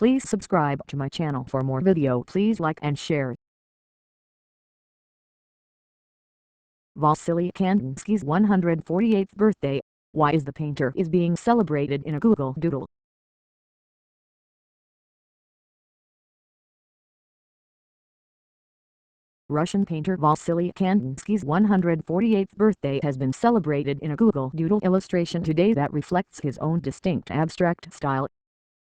Please subscribe to my channel for more video. Please like and share. Wassily Kandinsky's 148th birthday. Why is the painter is being celebrated in a Google Doodle? Russian painter Wassily Kandinsky's 148th birthday has been celebrated in a Google Doodle illustration today that reflects his own distinct abstract style.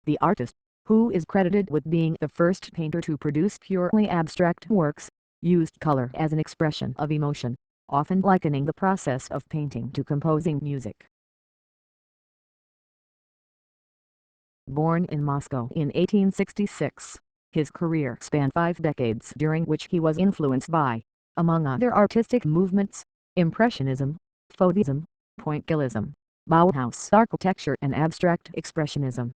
The artist, who is credited with being the first painter to produce purely abstract works, used color as an expression of emotion, often likening the process of painting to composing music. Born in Moscow in 1866, his career spanned 5 decades during which he was influenced by, among other artistic movements, Impressionism, Fauvism, Pointillism, Bauhaus architecture and abstract expressionism.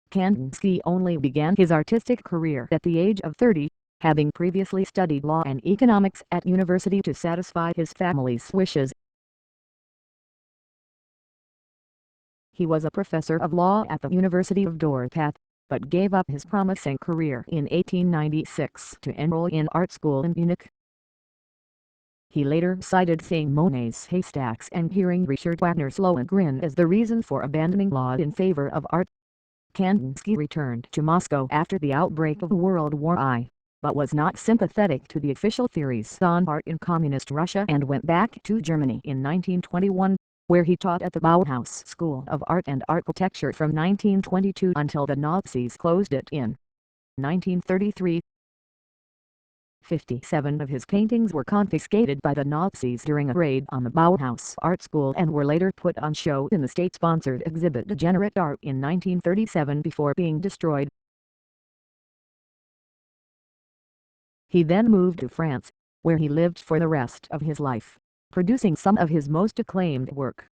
Kandinsky only began his artistic career at the age of 30, having previously studied law and economics at university to satisfy his family's wishes. He was a professor of law at the University of Dorpat, but gave up his promising career in 1896 to enroll in art school in Munich. He later cited seeing Monet's haystacks and hearing Richard Wagner's Lohengrin as the reason for abandoning law in favor of art. Kandinsky returned to Moscow after the outbreak of World War I, but was not sympathetic to the official theories on art in Communist Russia and went back to Germany in 1921, where he taught at the Bauhaus School of Art and Architecture from 1922 until the Nazis closed it in 1933. 57 of his paintings were confiscated by the Nazis during a raid on the Bauhaus Art School and were later put on show in the state-sponsored exhibit Degenerate Art in 1937 before being destroyed. He then moved to France, where he lived for the rest of his life, producing some of his most acclaimed work.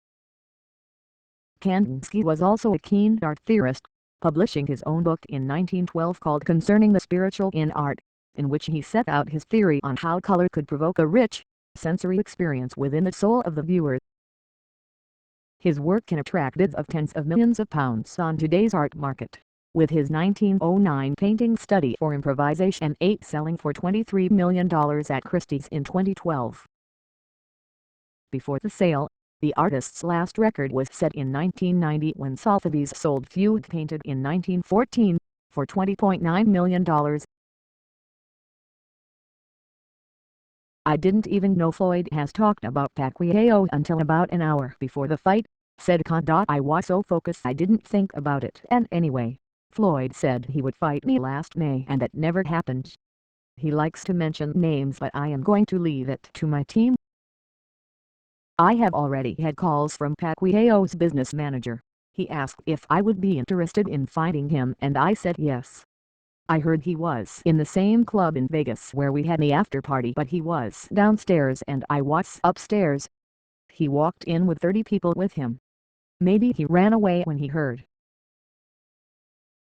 Kandinsky was also a keen art theorist, publishing his own book in 1912 called Concerning the Spiritual in Art, in which he set out his theory on how color could provoke a rich, sensory experience within the soul of the viewer. His work can attract bids of tens of millions of pounds on today's art market, with his 1909 painting Study for Improvisation 8 selling for $23 million at Christie's in 2012. Before the sale, the artist's last record was set in 1990 when Sotheby's sold Fugue painted in 1914, for $20.9 million. "I didn't even know Floyd has talked about Pacquiao until about an hour before the fight," said Kand. "I was so focused I didn't think about it, and anyway, Floyd said he would fight me last May and that never happened. He likes to mention names but I am going to leave it to my team. I have already had calls from Pacquiao's business manager. He asked if I would be interested in fighting him and I said yes. I heard he was in the same club in Vegas where we had the after party, but he was downstairs and I was upstairs. He walked in with 30 people with him. Maybe he ran away when he heard